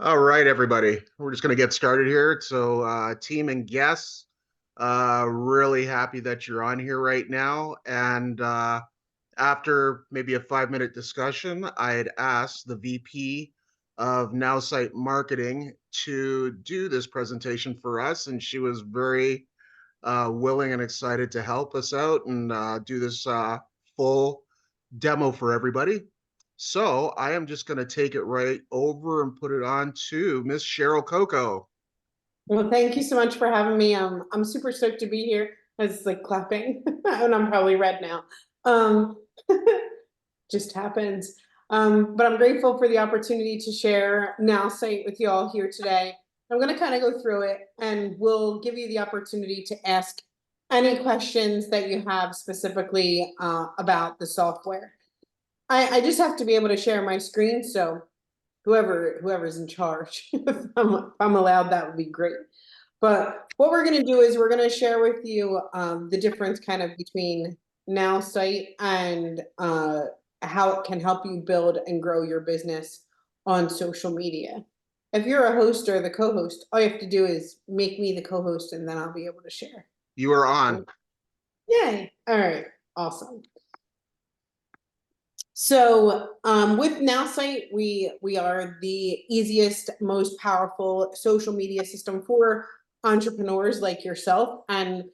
All right, everybody. We're just going to get started here. So, team and guests, really happy that you're on here right now. And after maybe a 5-minute discussion, I had asked the VP of Nowsite Marketing to do this presentation for us, and she was very willing and excited to help us out and do this full demo for everybody. So I am just going to take it right over and put it on to Miss Cheryl Coco. Well, thank you so much for having me. I'm super stoked to be here. It's like clapping, and I'm probably red now. Um, just happens. But I'm grateful for the opportunity to share Nowsite with you all here today. I'm going to kind of go through it, and we'll give you the opportunity to ask any questions that you have specifically about the software. I just have to be able to share my screen, so whoever's in charge, if I'm allowed, that would be great. But what we're going to do is we're going to share with you the difference kind of between Nowsite and how it can help you build and grow your business on social media. If you're a host or the co-host, all you have to do is make me the co-host, and then I'll be able to share. You are on. Yay. All right. Awesome. So with Nowsite, we are the easiest, most powerful social media system for entrepreneurs like yourself, and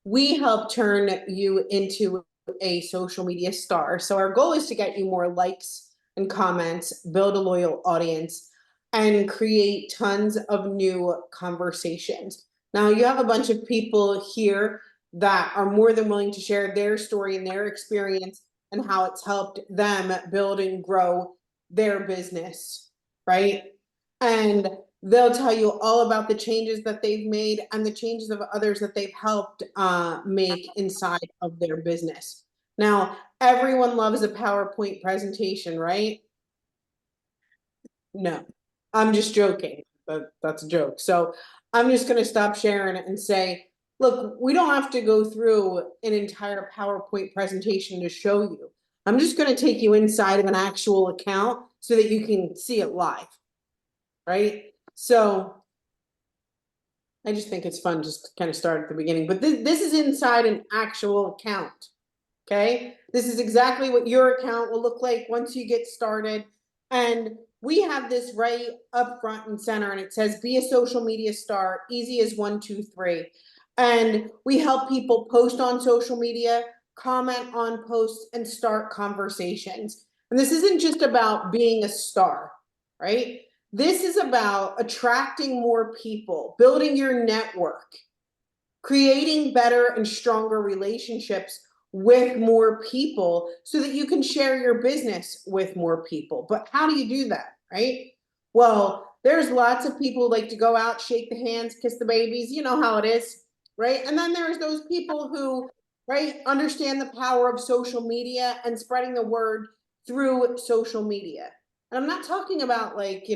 we help turn you into a social media star. So our goal is to get you more likes and comments, build a loyal audience, and create tons of new conversations. Now you have a bunch of people here that are more than willing to share their story and their experience and how it's helped them build and grow their business, right? And they'll tell you all about the changes that they've made and the changes of others that they've helped make inside of their business. Now, everyone loves a PowerPoint presentation, right? No, I'm just joking. That's a joke. So I'm just going to stop sharing it and say, look, we don't have to go through an entire PowerPoint presentation to show you. I'm just going to take you inside of an actual account so that you can see it live, right? So I just think it's fun just to kind of start at the beginning. But this is inside an actual account, okay? This is exactly what your account will look like once you get started. And we have this right up front and center, and it says, be a social media star, easy as 1, 2, 3. And we help people post on social media, comment on posts, and start conversations. And this isn't just about being a star, right? This is about attracting more people, building your network, creating better and stronger relationships with more people so that you can share your business with more people. But how do you do that, right? Well, there's lots of people who like to go out, shake the hands, kiss the babies. You know how it is, right? And then there's those people who, right, understand the power of social media and spreading the word through social media. And I'm not talking about like,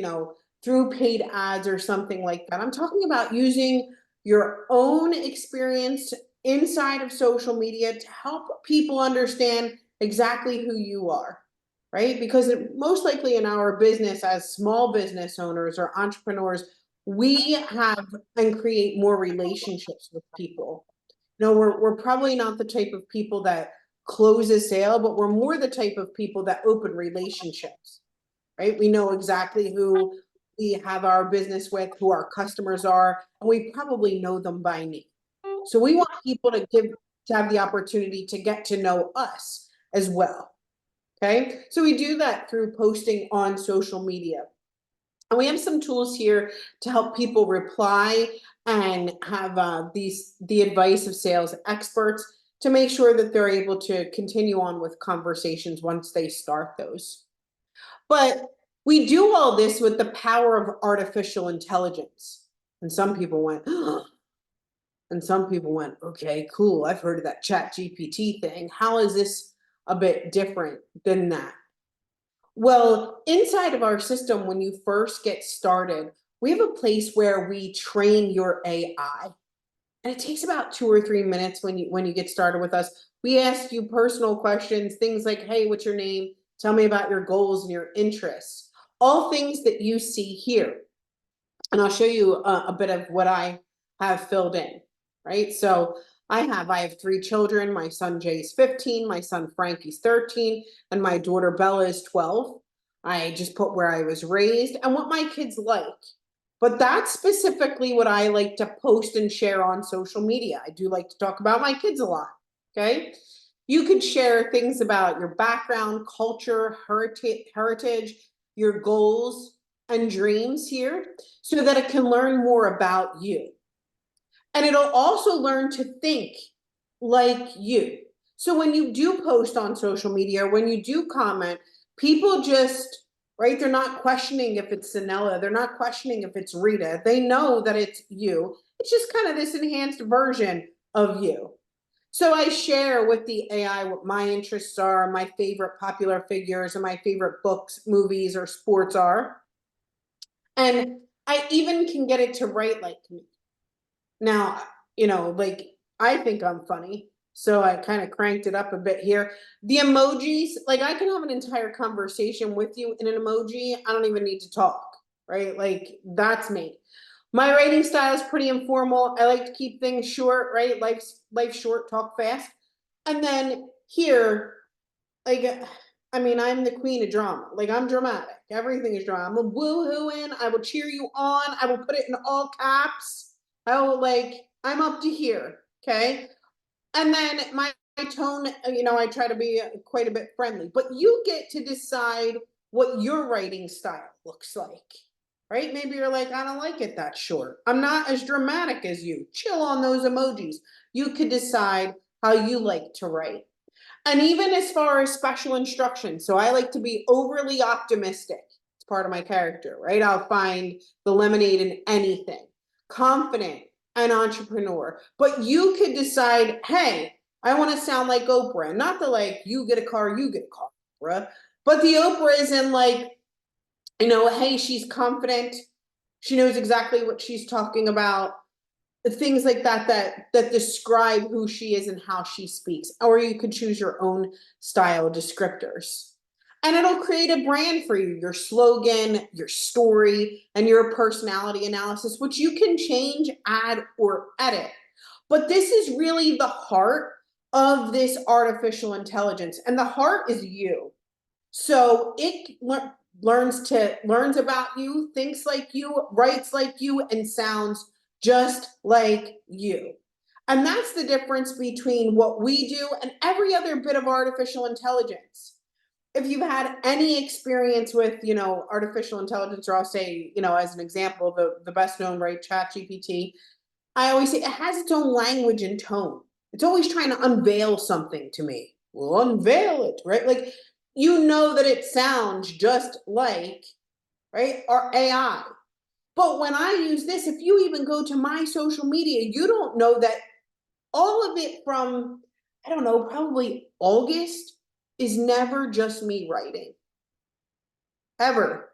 through paid ads or something like that. I'm talking about using your own experience inside of social media to help people understand exactly who you are, right? Because most likely in our business as small business owners or entrepreneurs, we have and create more relationships with people. We're probably not the type of people that close a sale, but we're more the type of people that open relationships, right? We know exactly who we have our business with, who our customers are, and we probably know them by name. So we want people to have the opportunity to get to know us as well. Okay, so we do that through posting on social media. And we have some tools here to help people reply and have the advice of sales experts to make sure that they're able to continue on with conversations once they start those. But we do all this with the power of artificial intelligence. And some people went, oh, and some people went, okay, cool. I've heard of that Chat GPT thing. How is this a bit different than that? Well, inside of our system, when you first get started, we have a place where we train your AI. And it takes about 2 or 3 minutes when you get started with us. We ask you personal questions, things like, hey, what's your name? Tell me about your goals and your interests. All things that you see here. and I'll show you a bit of what I have filled in, right? So I have 3 children. My son Jay is 15, my son Frankie's 13, and my daughter Bella is 12. I just put where I was raised and what my kids like. But that's specifically what I like to post and share on social media. I do like to talk about my kids a lot. Okay. You could share things about your background, culture, heritage, your goals and dreams here so that it can learn more about you. And it'll also learn to think like you. So when you do post on social media, when you do comment, people just, right, they're not questioning if it's Sanella, they're not questioning if it's Rita. They know that it's you. It's just kind of this enhanced version of you. So I share with the AI what my interests are, my favorite popular figures, and my favorite books, movies, or sports are. And I even can get it to write like me. Now, like I think I'm funny, so I kind of cranked it up a bit here. The emojis, like I can have an entire conversation with you in an emoji. I don't even need to talk, right? Like that's me. My writing style is pretty informal. I like to keep things short, right? Life short, talk fast. And then here, like, I mean, I'm the queen of drama. Like, I'm dramatic. Everything is drama. I'm a woo-hooing. I will cheer you on. I will put it in all caps. I will, like, I'm up to here. Okay. And then my tone, I try to be quite a bit friendly, but you get to decide what your writing style looks like. Right? Maybe you're like, I don't like it that short. I'm not as dramatic as you. Chill on those emojis. You could decide how you like to write. And even as far as special instructions, so I like to be overly optimistic. It's part of my character, right? I'll find the lemonade in anything. Confident, an entrepreneur. But you could decide, hey, I want to sound like Oprah. Not the like, you get a car, you get a car, Oprah. But the Oprah is in like, hey, she's confident. She knows exactly what she's talking about, things like that describe who she is and how she speaks. Or you could choose your own style descriptors, and it'll create a brand for you, your slogan, your story, and your personality analysis, which you can change, add, or edit. But this is really the heart of this artificial intelligence, and the heart is you. So it learns about you, thinks like you, writes like you, and sounds just like you. And that's the difference between what we do and every other bit of artificial intelligence. If you've had any experience with, artificial intelligence, or I'll say, as an example, the best known, right, ChatGPT, I always say it has its own language and tone. It's always trying to unveil something to me. We'll unveil it, right? Like, that it sounds just like, right, our AI. But when I use this, if you even go to my social media, you don't know that all of it from, I don't know, probably August is never just me writing. Ever.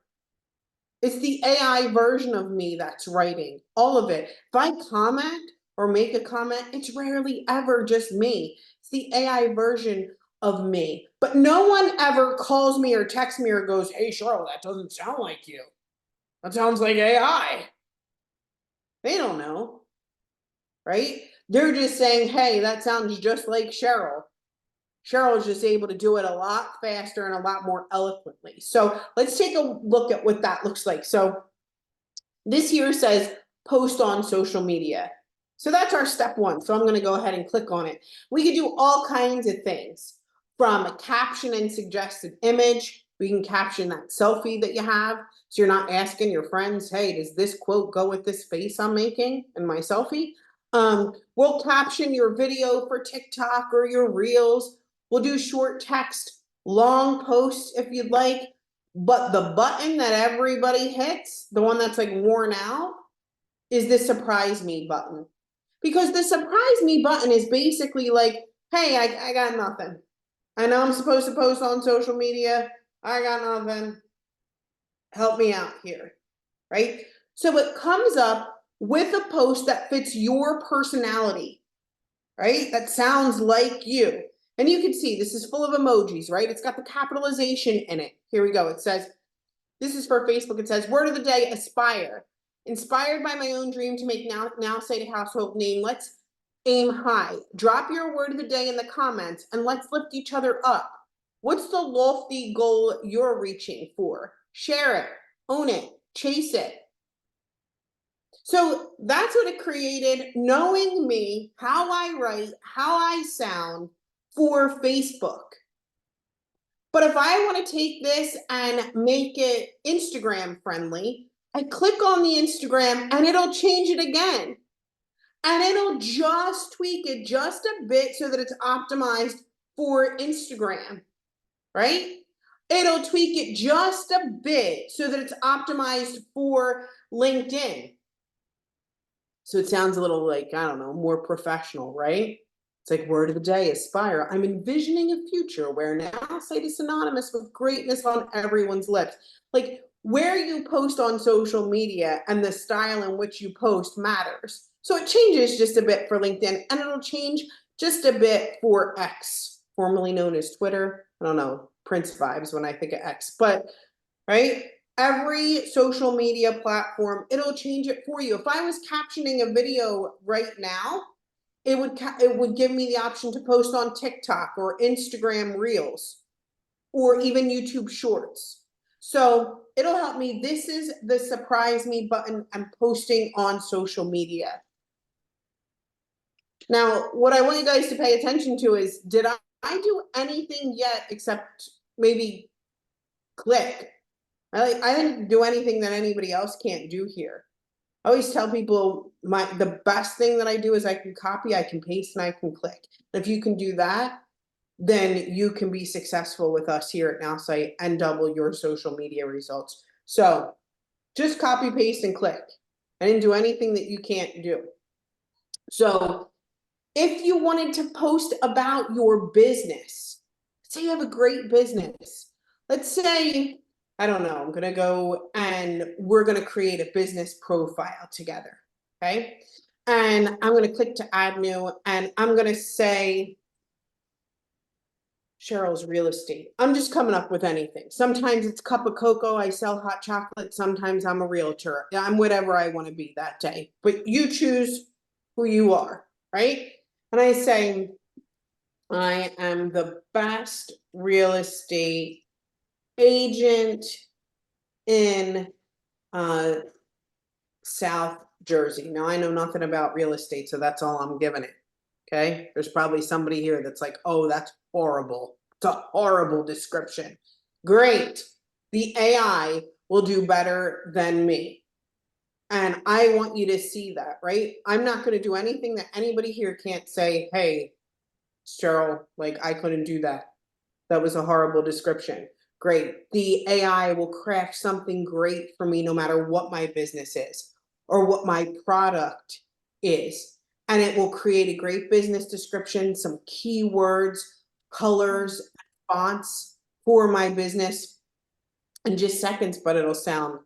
It's the AI version of me that's writing all of it. If I comment or make a comment, it's rarely ever just me. It's the AI version of me. But no one ever calls me or texts me or goes, hey, Cheryl, that doesn't sound like you. That sounds like AI. They don't know, right? They're just saying, hey, that sounds just like Cheryl. Cheryl is just able to do it a lot faster and a lot more eloquently. So let's take a look at what that looks like. So this here says post on social media. So that's our step one. So I'm going to go ahead and click on it. We can do all kinds of things, from a caption and suggested image. We can caption that selfie that you have. So you're not asking your friends, hey, does this quote go with this face I'm making in my selfie? We'll caption your video for TikTok or your reels. We'll do short text, long posts if you'd like. But the button that everybody hits, the one that's like worn out, is the surprise me button. Because the surprise me button is basically like, hey, I got nothing. I know I'm supposed to post on social media. I got nothing. Help me out here. Right? So it comes up with a post that fits your personality, right? That sounds like you. And you can see this is full of emojis, right? It's got the capitalization in it. Here we go. It says, this is for Facebook. It says, word of the day, aspire. Inspired by my own dream to make Nowsite a household name, let's aim high. Drop your word of the day in the comments and let's lift each other up. What's the lofty goal you're reaching for? Share it, own it, chase it. So that's what it created, knowing me, how I write, how I sound for Facebook. But if I want to take this and make it Instagram friendly, I click on the Instagram and it'll change it again. And it'll just tweak it just a bit so that it's optimized for Instagram, right? It'll tweak it just a bit so that it's optimized for LinkedIn. So it sounds a little like, I don't know, more professional, right? It's like word of the day, aspire. I'm envisioning a future where Nowsite is synonymous with greatness on everyone's lips. Like where you post on social media and the style in which you post matters. So it changes just a bit for LinkedIn, and it'll change just a bit for X, formerly known as Twitter. I don't know, Prince vibes when I think of X, but right? Every social media platform, it'll change it for you. If I was captioning a video right now, it would give me the option to post on TikTok or Instagram Reels or even YouTube Shorts. So it'll help me. This is the surprise me button I'm posting on social media. Now, what I want you guys to pay attention to is, did I do anything yet except maybe click? I didn't do anything that anybody else can't do here. I always tell people the best thing that I do is I can copy, I can paste, and I can click. If you can do that, then you can be successful with us here at Nowsite and double your social media results. So just copy, paste, and click. I didn't do anything that you can't do. So if you wanted to post about your business, say you have a great business. Let's say, I don't know, I'm gonna go and we're gonna create a business profile together, okay? And I'm gonna click to add new, and I'm gonna say Cheryl's real estate. I'm just coming up with anything. Sometimes it's cup of cocoa, I sell hot chocolate, sometimes I'm a realtor. I'm whatever I wanna be that day, but you choose who you are, right? And I say, I am the best real estate agent in South Jersey. Now, I know nothing about real estate, so that's all I'm giving it. Okay. There's probably somebody here that's like, oh, that's horrible. It's a horrible description. Great. The AI will do better than me. And I want you to see that, right? I'm not going to do anything that anybody here can't say, hey, Cheryl, like I couldn't do that. That was a horrible description. Great. The AI will craft something great for me no matter what my business is or what my product is. And it will create a great business description, some keywords, colors, fonts for my business in just seconds, but it'll sound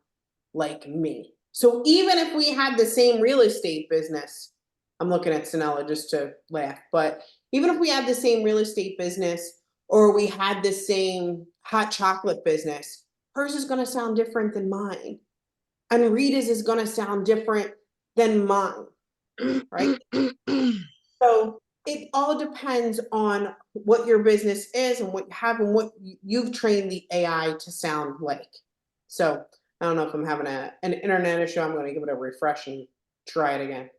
like me. So even if we had the same real estate business, I'm looking at Sanella just to laugh, but even if we had the same real estate business or we had the same hot chocolate business, hers is going to sound different than mine. And Rita's is going to sound different than mine, right? So it all depends on what your business is and what you have and what you've trained the AI to sound like. So I don't know if I'm having an internet issue. I'm going to give it a refresh and try it again.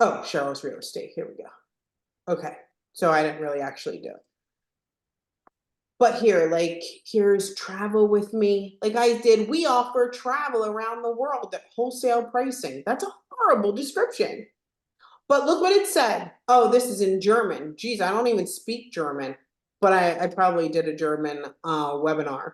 Oh, Cheryl's real estate. Here we go. Okay. So I didn't really actually do it. But here, like, here's travel with me. Like I did, we offer travel around the world at wholesale pricing. That's a horrible description. But look what it said. Oh, this is in German. Geez, I don't even speak German, but I probably did a German webinar.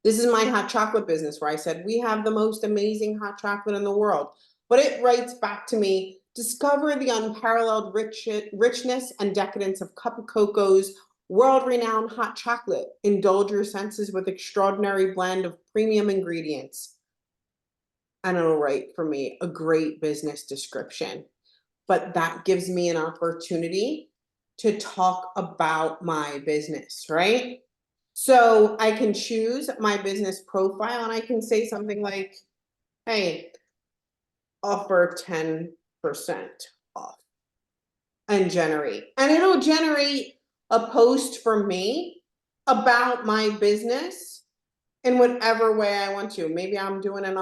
This is my hot chocolate business where I said, we have the most amazing hot chocolate in the world. But it writes back to me, discover the unparalleled richness and decadence of Cup of Coco's world-renowned hot chocolate. Indulge your senses with extraordinary blend of premium ingredients. And it'll write for me a great business description. But that gives me an opportunity to talk about my business, right? So I can choose my business profile and I can say something like, hey, offer 10% off and generate. And it'll generate a post for me about my business in whatever way I want to. Maybe I'm doing an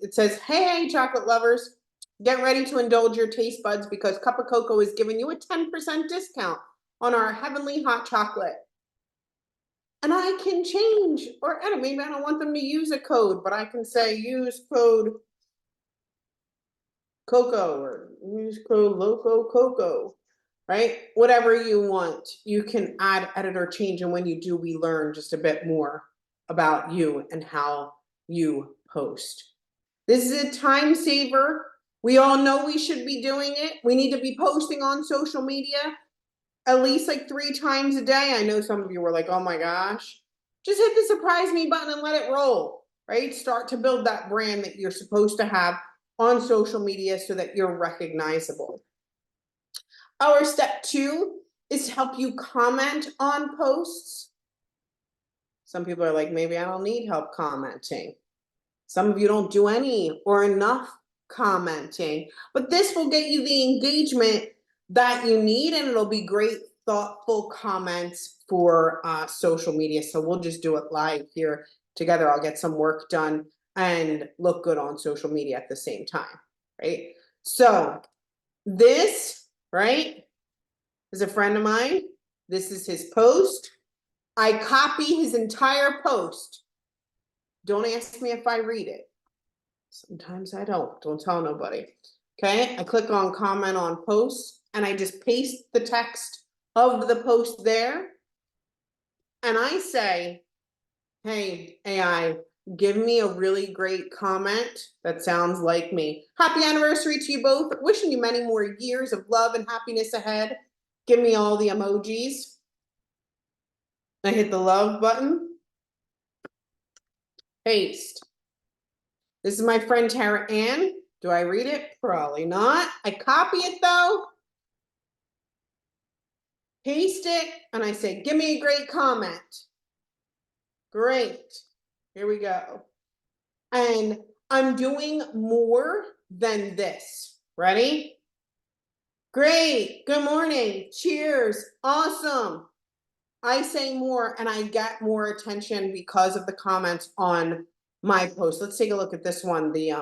it says, hey, chocolate lovers, get ready to indulge your taste buds because Cup of Coco is giving you a 10% discount on our heavenly hot chocolate. And I can change, or maybe I don't want them to use a code, but I can say use code Coco or use code Loco Coco, right? Whatever you want, you can add, edit, or change. And when you do, we learn just a bit more about you and how you post. This is a time saver. We all know we should be doing it. We need to be posting on social media at least like 3 times a day. I know some of you were like, oh my gosh. Just hit the surprise me button and let it roll, right? Start to build that brand that you're supposed to have on social media so that you're recognizable. Our step 2 is to help you comment on posts. Some people are like, maybe I don't need help commenting. Some of you don't do any or enough commenting, but this will get you the engagement that you need, and it'll be great, thoughtful comments for social media. So we'll just do it live here together. I'll get some work done and look good on social media at the same time, right? So this, right, is a friend of mine. This is his post. I copy his entire post. Don't ask me if I read it. Sometimes I don't tell nobody. Okay, I click on comment on post and I just paste the text of the post there. And I say, hey, AI, give me a really great comment that sounds like me. Happy anniversary to you both. Wishing you many more years of love and happiness ahead. Give me all the emojis. I hit the love button. Paste. This is my friend Tara Ann. Do I read it? Probably not. I copy it though. Paste it, and I say, give me a great comment. Great. Here we go. And I'm doing more than this. Ready? Great. Good morning. Cheers. Awesome. I say more and I get more attention because of the comments on my post. Let's take a look at this one, the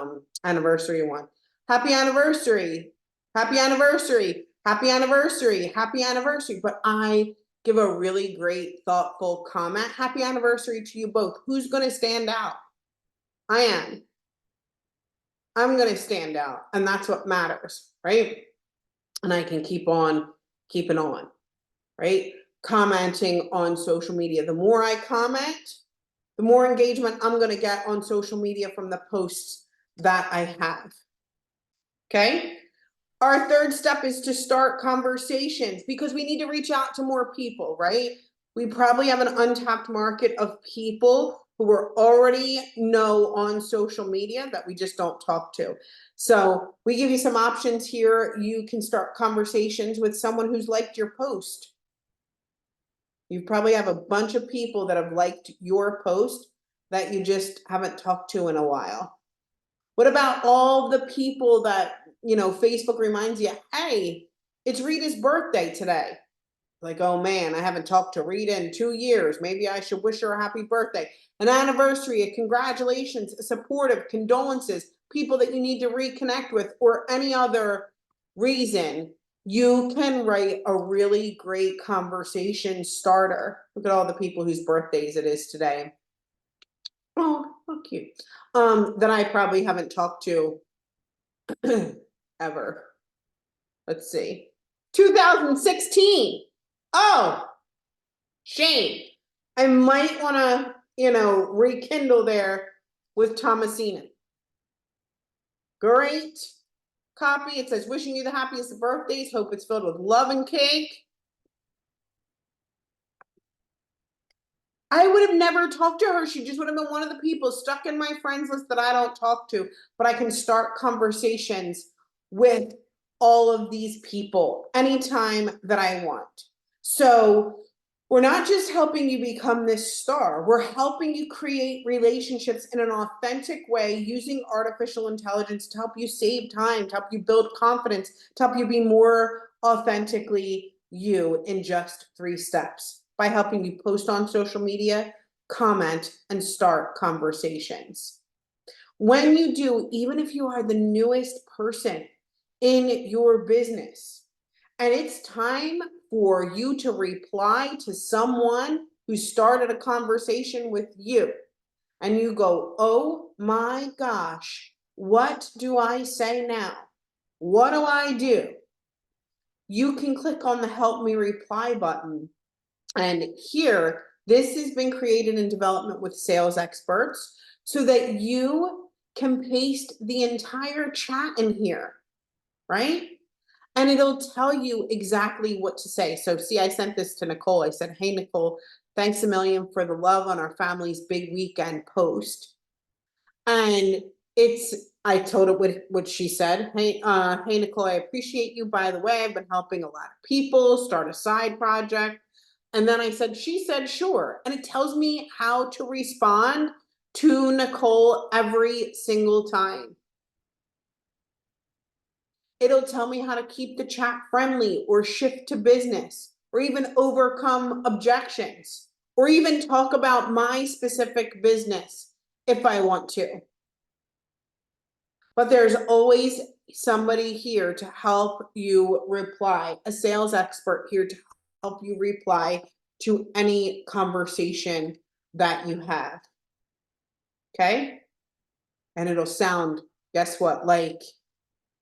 anniversary one. Happy anniversary. Happy anniversary. Happy anniversary. Happy anniversary. But I give a really great, thoughtful comment. Happy anniversary to you both. Who's going to stand out? I am. I'm going to stand out. And that's what matters, right? And I can keep on keeping on, right? Commenting on social media. The more I comment, the more engagement I'm going to get on social media from the posts that I have. Okay. Our third step is to start conversations because we need to reach out to more people, right? We probably have an untapped market of people who are already know on social media that we just don't talk to. So we give you some options here. You can start conversations with someone who's liked your post. You probably have a bunch of people that have liked your post that you just haven't talked to in a while. What about all the people that, Facebook reminds you, hey, it's Rita's birthday today. Like, oh man, I haven't talked to Rita in 2 years. Maybe I should wish her a happy birthday. An anniversary, a congratulations, a supportive, condolences, people that you need to reconnect with, or any other reason. You can write a really great conversation starter. Look at all the people whose birthdays it is today. Oh, how cute. That I probably haven't talked to ever. Let's see. 2016. Oh, shame. I might want to, rekindle there with Thomasina. Great. Copy. It says, wishing you the happiest of birthdays. Hope it's filled with love and cake. I would have never talked to her. She just would have been one of the people stuck in my friends list that I don't talk to, but I can start conversations with all of these people anytime that I want. So We're not just helping you become this star, we're helping you create relationships in an authentic way using artificial intelligence to help you save time, to help you build confidence, to help you be more authentically you in just 3 steps by helping you post on social media, comment, and start conversations. When you do, even if you are the newest person in your business, and it's time for you to reply to someone who started a conversation with you, and you go, oh my gosh, what do I say now? What do I do? You can click on the help me reply button. And here, this has been created in development with sales experts so that you can paste the entire chat in here, right? And it'll tell you exactly what to say. So see, I sent this to Nicole. I said, hey, Nicole, thanks a million for the love on our family's big weekend post. And I told it what she said. Hey, Nicole, I appreciate you. By the way, I've been helping a lot of people start a side project. And then I said, she said, sure. And it tells me how to respond to Nicole every single time. It'll tell me how to keep the chat friendly or shift to business or even overcome objections or even talk about my specific business if I want to. But there's always somebody here to help you reply, a sales expert here to help you reply to any conversation that you have. Okay? And it'll sound, guess what, like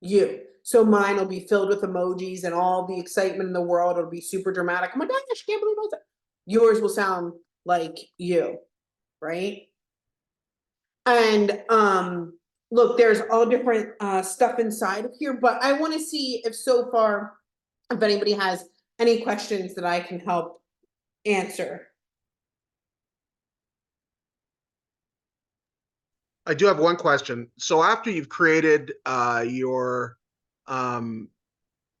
you. So mine will be filled with emojis and all the excitement in the world. It'll be super dramatic. Oh my gosh, I can't believe that. Yours will sound like you, right? And look, there's all different stuff inside of here, but I want to see if so far, if anybody has any questions that I can help answer. I do have one question. So after you've created um,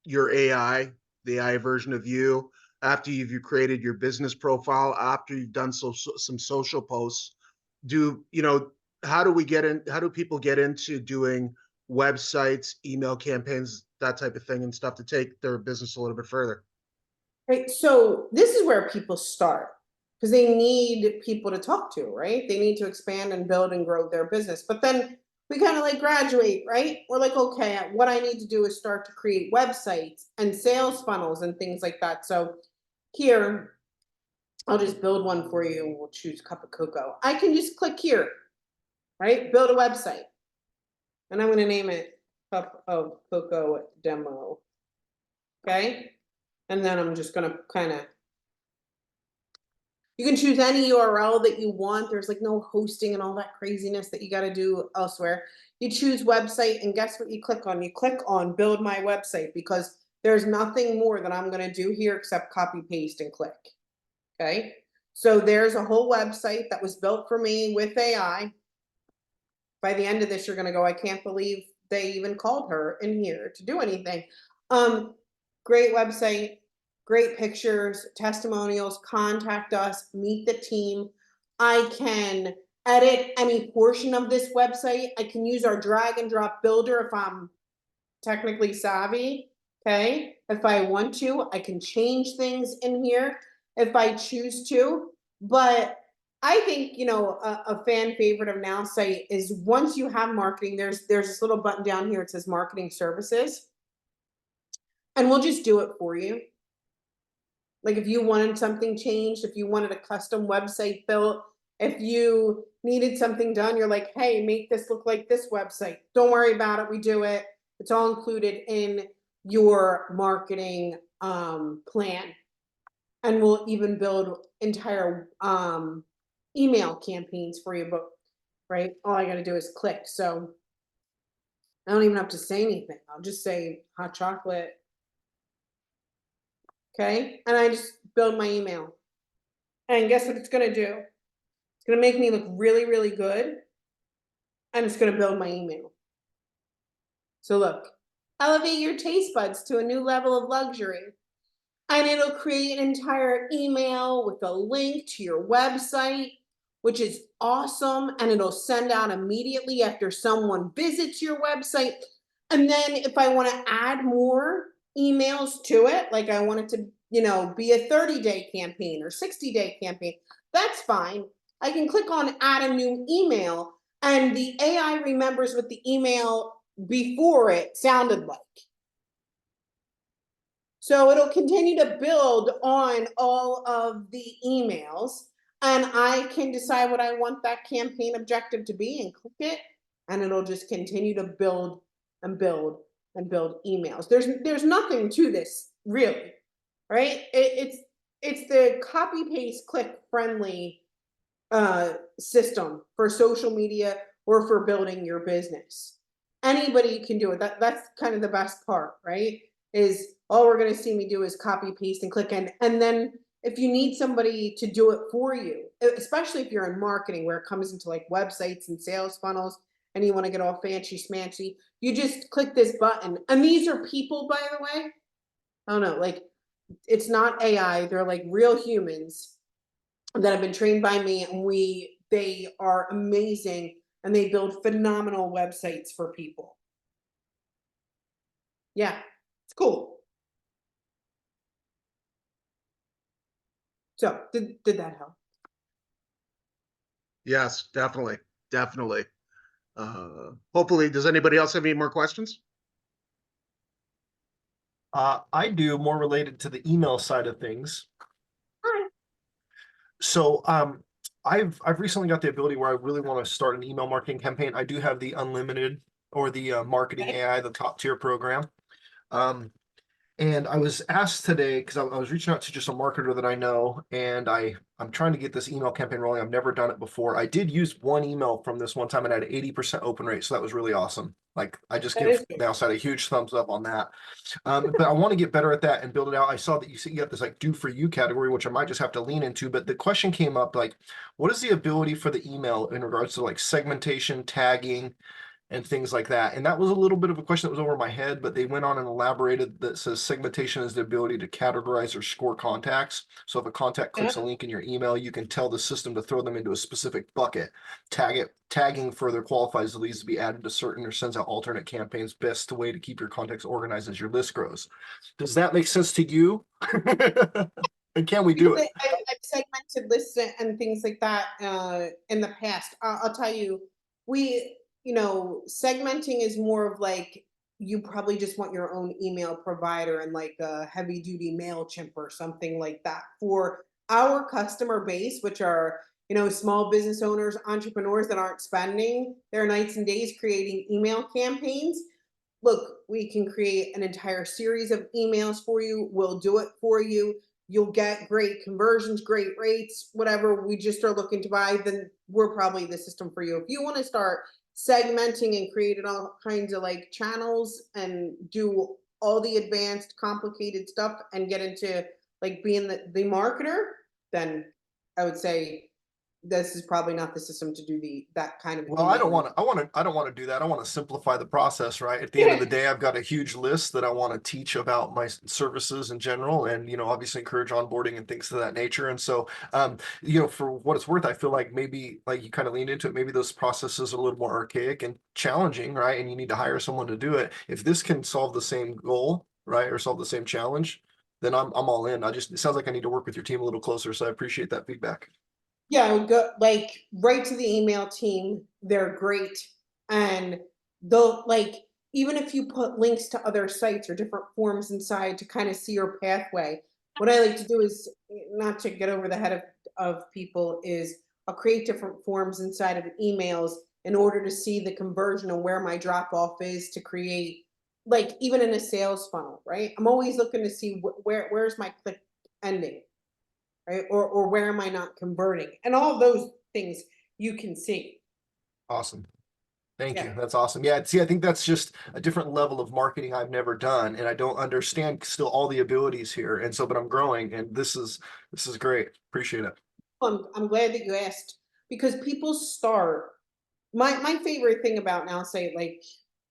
your AI, the AI version of you, after you've created your business profile, after you've done some social posts, do you know how do we get in? How do people get into doing websites, email campaigns, that type of thing, and stuff to take their business a little bit further? Right. So this is where people start because they need people to talk to, right? They need to expand and build and grow their business. But then we kind of like graduate, right? We're like, okay, what I need to do is start to create websites and sales funnels and things like that. So here, I'll just build one for you and we'll choose cup of cocoa. I can just click here, right? Build a website. And I'm going to name it Cup of Cocoa Demo. Okay. And then I'm just going to kind of, you can choose any URL that you want. There's like no hosting and all that craziness that you got to do elsewhere. You choose website and guess what you click on? You click on build my website because there's nothing more that I'm going to do here except copy, paste, and click. Okay. So there's a whole website that was built for me with AI. By the end of this, you're going to go, I can't believe they even called her in here to do anything. Great website, great pictures, testimonials, contact us, meet the team. I can edit any portion of this website. I can use our drag and drop builder if I'm technically savvy. Okay. If I want to, I can change things in here if I choose to. But I think, a fan favorite of Nowsite is once you have marketing, there's this little button down here. It says marketing services. And we'll just do it for you. Like if you wanted something changed, if you wanted a custom website built, if you needed something done, you're like, hey, make this look like this website. Don't worry about it. We do it. It's all included in your marketing plan. And we'll even build entire email campaigns for you. But right, all I got to do is click. So I don't even have to say anything. I'll just say hot chocolate. Okay. And I just build my email. And guess what it's going to do? It's going to make me look really, really good. And it's going to build my email. So look, elevate your taste buds to a new level of luxury. and it'll create an entire email with a link to your website, which is awesome. And it'll send out immediately after someone visits your website. And then if I want to add more emails to it, like I want it to, be a 30-day campaign or 60-day campaign, that's fine. I can click on add a new email, and the AI remembers what the email before it sounded like. So it'll continue to build on all of the emails, and I can decide what I want that campaign objective to be and click it, and it'll just continue to build and build and build emails. There's nothing to this really, right? It's the copy paste click friendly system for social media or for building your business. Anybody can do it. That's kind of the best part, right? Is all we're going to see me do is copy paste and click, and then if you need somebody to do it for you, especially if you're in marketing where it comes into like websites and sales funnels and you want to get all fancy smancy, you just click this button. And these are people, by the way. I don't know, like it's not AI, they're like real humans that have been trained by me, and they are amazing, and they build phenomenal websites for people. Yeah, it's cool. So did that help? Yes, definitely. Definitely. Hopefully, does anybody else have any more questions? I do, more related to the email side of things. Hi. So I've recently got the ability where I really want to start an email marketing campaign. I do have the unlimited or the marketing Okay. AI, the top tier program. And I was asked today because I was reaching out to just a marketer that I know, and I'm trying to get this email campaign rolling. I've never done it before. I did use one email from this one time and I had an 80% open rate, so that was really awesome. Like I just That give is good. Nowsite a huge thumbs up on that. But I want to get better at that and build it out. I saw that you got this like do for you category, which I might just have to lean into. But the question came up like, what is the ability for the email in regards to like segmentation, tagging, and things like that. And that was a little bit of a question that was over my head, but they went on and elaborated that says segmentation is the ability to categorize or score contacts. So if a contact Yeah. clicks a link in your email, you can tell the system to throw them into a specific bucket. Tagging further qualifies the leads to be added to certain or sends out alternate campaigns. Best way to keep your contacts organized as your list grows. Does that make sense to you? And can we do Because it? I've segmented lists and things like that in the past. I'll tell you, segmenting is more of like you probably just want your own email provider and like a heavy duty MailChimp or something like that for our customer base, which are, small business owners, entrepreneurs that aren't spending their nights and days creating email campaigns. Look, we can create an entire series of emails for you. We'll do it for you. You'll get great conversions, great rates, whatever we just are looking to buy, then we're probably the system for you. If you want to start segmenting and creating all kinds of like channels and do all the advanced complicated stuff and get into like being the marketer, then I would say this is probably not the system to do that kind of Well, I don't email. want to. I don't want to do that. I want to simplify the process, right? At the end of the day, I've got a huge list that I want to teach about my services in general, and obviously encourage onboarding and things of that nature. And so, for what it's worth, I feel like maybe like you kind of leaned into it. Maybe those processes are a little more archaic and challenging, right? And you need to hire someone to do it. If this can solve the same goal, right, or solve the same challenge, then I'm all in. It sounds like I need to work with your team a little closer. So I appreciate that feedback. Yeah, go like right to the email team. They're great. And they'll like, even if you put links to other sites or different forms inside to kind of see your pathway, what I like to do is not to get over the head of people is I'll create different forms inside of emails in order to see the conversion and where my drop off is to create like even in a sales funnel, right? I'm always looking to see where's my click ending, right? Or where am I not converting? And all those things you can see. Awesome. Thank Yeah. you. That's awesome. Yeah, see, I think that's just a different level of marketing I've never done, and I don't understand still all the abilities here. And so, but I'm growing, and this is great. Appreciate it. I'm glad that you asked because people start. My favorite thing about now, say like,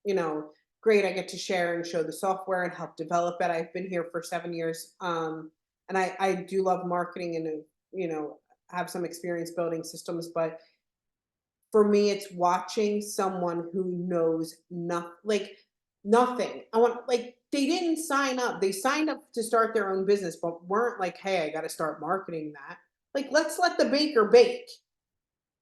you know, great. I get to share and show the software and help develop it. I've been here for 7 years. And I do love marketing and, you know, have some experience building systems, but for me, it's watching someone who knows nothing. I want, like, they didn't sign up. They signed up to start their own business, but weren't like, hey, I got to start marketing that. Like, let's let the baker bake.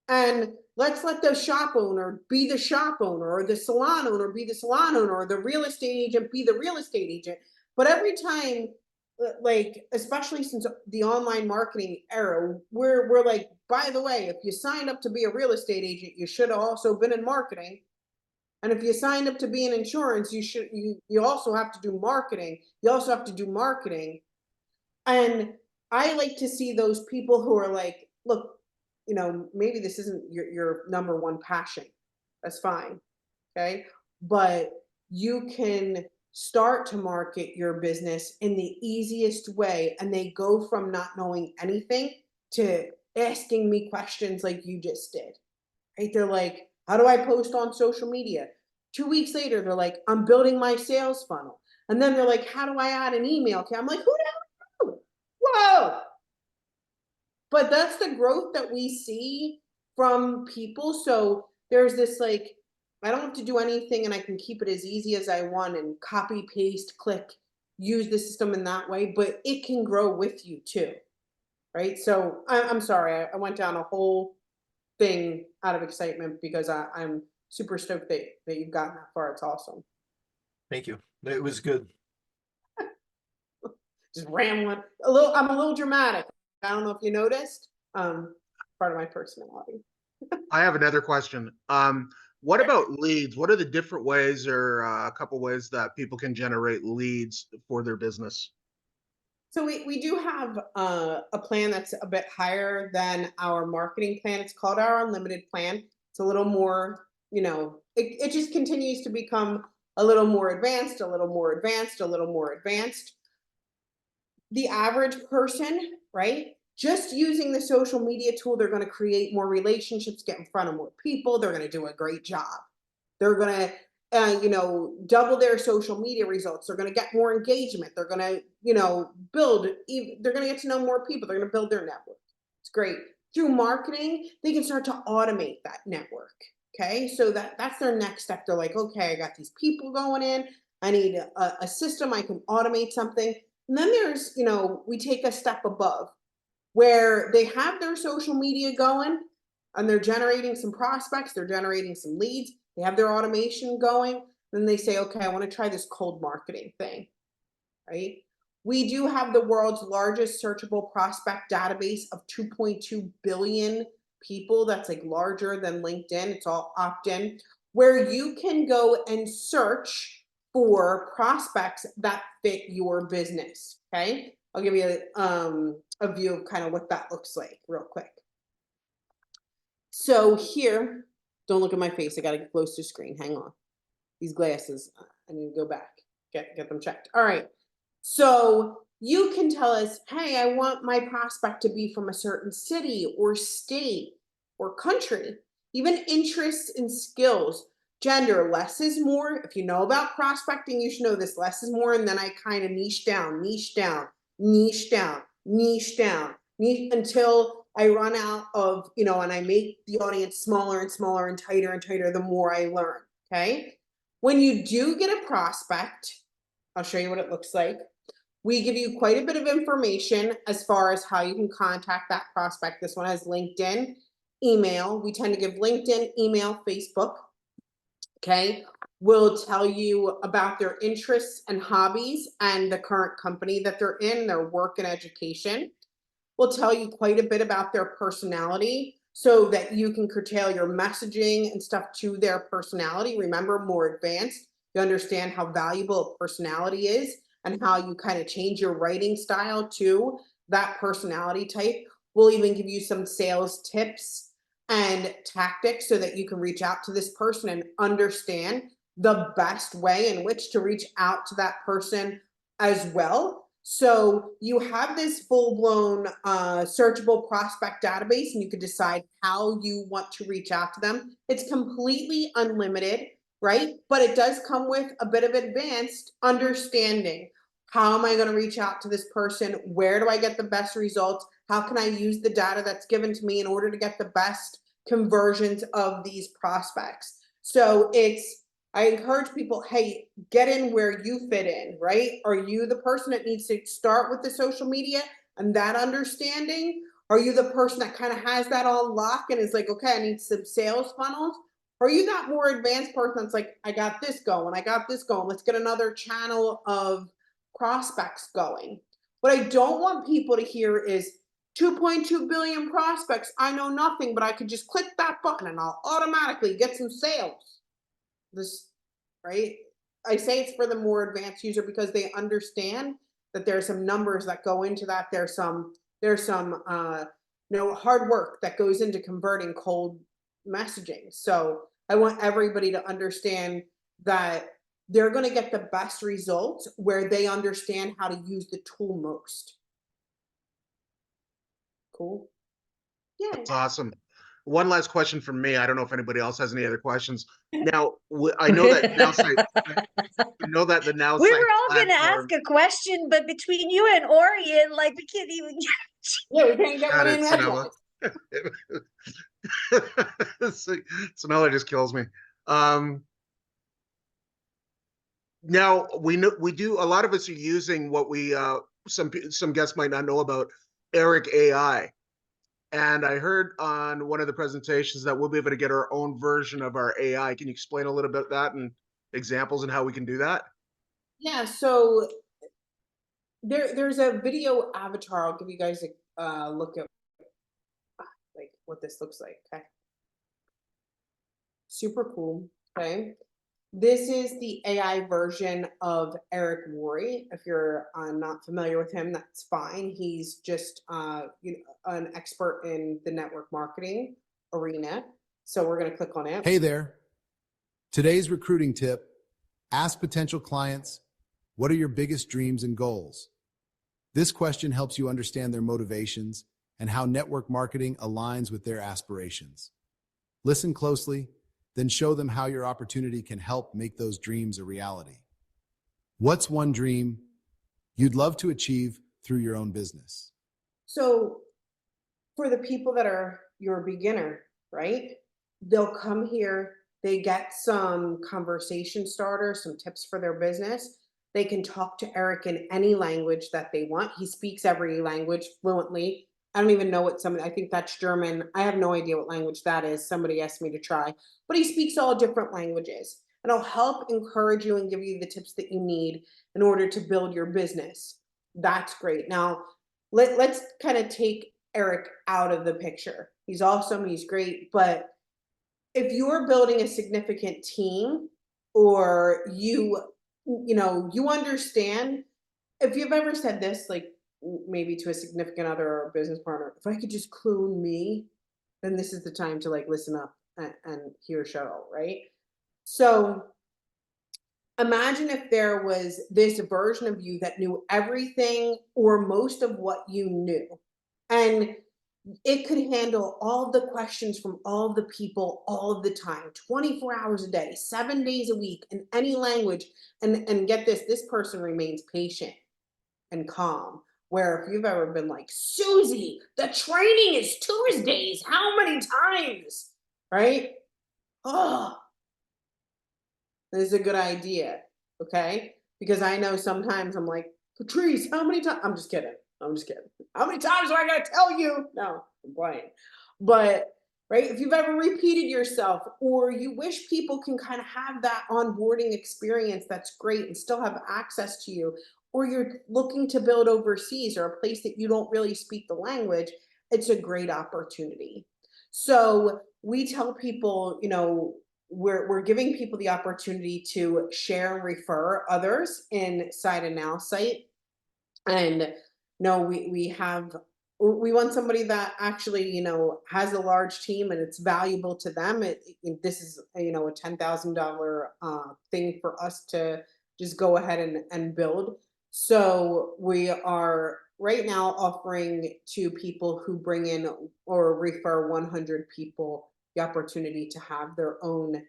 And let's let the shop owner be the shop owner, or the salon owner be the salon owner, or the real estate agent be the real estate agent. But every time, like, especially since the online marketing era, we're like, by the way, if you signed up to be a real estate agent, you should have also been in marketing. And if you signed up to be in insurance, you also have to do marketing. You also have to do marketing. And I like to see those people who are like, look, you know, maybe this isn't your number one passion. That's fine. Okay. But you can start to market your business in the easiest way. And they go from not knowing anything to asking me questions like you just did. Right. They're like, how do I post on social media? 2 weeks later, they're like, I'm building my sales funnel. And then they're like, how do I add an email? Okay. I'm like, who the hell? Whoa. But that's the growth that we see from people. So there's this, like, I don't have to do anything and I can keep it as easy as I want and copy, paste, click, use the system in that way, but it can grow with you too. Right. So I'm sorry, I went down a whole thing out of excitement because I'm super stoked that you've gotten that far. It's awesome. Thank you. It was good. Just rambling a little. I'm a little dramatic. I don't know if you noticed. Part of my personality. I have another question. What about leads? What are the different ways or a couple ways that people can generate leads for their business? So we do have a plan that's a bit higher than our marketing plan. It's called our unlimited plan. It's a little more, you know, it just continues to become a little more advanced, a little more advanced, a little more advanced. The average person, right? Just using the social media tool, they're going to create more relationships, get in front of more people. They're going to do a great job. They're going to, you know, double their social media results. They're going to get more engagement. They're going to, you know, they're going to get to know more people. They're going to build their network. It's great. Through marketing, they can start to automate that network. Okay. So that's their next step. They're like, okay, I got these people going in. I need a system. I can automate something. And then there's, you know, we take a step above where they have their social media going and they're generating some prospects, they're generating some leads, they have their automation going. Then they say, okay, I want to try this cold marketing thing, right? We do have the world's largest searchable prospect database of 2.2 billion people. That's like larger than LinkedIn. It's all opt-in, where you can go and search for prospects that fit your business. Okay. I'll give you a view of kind of what that looks like real quick. So here, don't look at my face. I got to get close to the screen. Hang on. These glasses, I need to go back, get them checked. All right. So you can tell us, hey, I want my prospect to be from a certain city or state or country, even interests and skills. Gender, less is more. If you know about prospecting, you should know this. Less is more. And then I kind of niche down, niche down, niche down, niche down, niche until I run out of, you know, and I make the audience smaller and smaller and tighter the more I learn. Okay. When you do get a prospect, I'll show you what it looks like. We give you quite a bit of information as far as how you can contact that prospect. This one has LinkedIn, email. We tend to give LinkedIn, email, Facebook. Okay. We'll tell you about their interests and hobbies and the current company that they're in, their work and education. We'll tell you quite a bit about their personality so that you can curtail your messaging and stuff to their personality. Remember, more advanced, you understand how valuable a personality is and how you kind of change your writing style to that personality type. We'll even give you some sales tips and tactics so that you can reach out to this person and understand the best way in which to reach out to that person as well. So you have this full-blown searchable prospect database, and you can decide how you want to reach out to them. It's completely unlimited, right? But it does come with a bit of advanced understanding. How am I going to reach out to this person? Where do I get the best results? How can I use the data that's given to me in order to get the best conversions of these prospects? So I encourage people, hey, get in where you fit in, right? Are you the person that needs to start with the social media and that understanding? Are you the person that kind of has that all locked and is like, okay, I need some sales funnels? Or are you that more advanced person that's like, I got this going, I got this going, let's get another channel of prospects going? What I don't want people to hear is 2.2 billion prospects. I know nothing, but I could just click that button and I'll automatically get some sales. This, right? I say it's for the more advanced user because they understand that there's some numbers that go into that. There's some hard work that goes into converting cold messaging. So I want everybody to understand that they're going to get the best results where they understand how to use the tool most. Cool. Yeah. That's awesome. One last question from me. I don't know if anybody else has any other questions. Now, I know that Nowsite, I know that the Nowsite We were all going to platform, ask a question, but between you and Orion, like we can't even. Yeah, we can't get got one it, in Sonella. Sonella just kills me. Now we know we do. A lot of us are using what we some guests might not know about EricAI. And I heard on one of the presentations that we'll be able to get our own version of our AI. Can you explain a little bit that and examples and how we can do that? Yeah, so there's a video avatar. I'll give you guys a look at like what this looks like. Okay. Super cool. Okay. This is the AI version of Eric Worre. If you're not familiar with him, that's fine. He's just an expert in the network marketing arena. So we're going to click on it. Hey there. Today's recruiting tip: ask potential clients, what are your biggest dreams and goals? This question helps you understand their motivations and how network marketing aligns with their aspirations. Listen closely, then show them how your opportunity can help make those dreams a reality. What's one dream you'd love to achieve through your own business? So for the people that are your beginner, right? They'll come here, they get some conversation starters, some tips for their business. They can talk to Eric in any language that they want. He speaks every language fluently. I don't even know what I think that's German. I have no idea what language that is. Somebody asked me to try, but he speaks all different languages, and I'll help encourage you and give you the tips that you need in order to build your business. That's great. Now, let's kind of take Eric out of the picture. He's awesome, he's great, but if you're building a significant team, or you understand, if you've ever said this, like maybe to a significant other or a business partner, if I could just clone me, then this is the time to like listen up and hear Cheryl, right? So imagine if there was this version of you that knew everything or most of what you knew, and it could handle all of the questions from all of the people all of the time, 24 hours a day, 7 days a week, in any language. And get this person remains patient and calm. Where if you've ever been like, Susie, the training is Tuesdays, how many times? Right? Oh, this is a good idea. Okay? Because I know sometimes I'm like, Patrice, how many times? I'm just kidding. How many times do I gotta tell you? No, I'm playing. But right, if you've ever repeated yourself, or you wish people can kind of have that onboarding experience, that's great, and still have access to you, or you're looking to build overseas or a place that you don't really speak the language, it's a great opportunity. So we tell people, we're giving people the opportunity to share and refer others inside a Nowsite. And no, we want somebody that actually has a large team and it's valuable to them. This is a $10,000 thing for us to just go ahead and build. So we are right now offering to people who bring in or refer 100 people the opportunity to have their own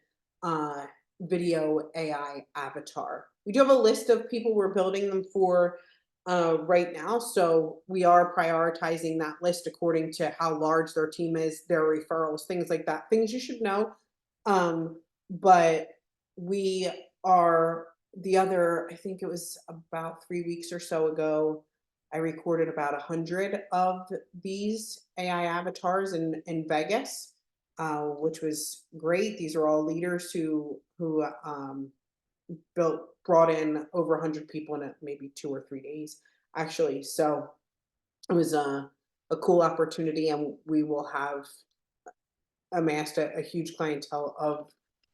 video AI avatar. We do have a list of people we're building them for right now. So we are prioritizing that list according to how large their team is, their referrals, things like that, things you should know. But we are I think it was about 3 weeks or so ago, I recorded about 100 of these AI avatars in Vegas, which was great. These are all leaders who brought in over 100 people in maybe 2 or 3 days, actually. So it was a cool opportunity, and we will have amassed a huge clientele of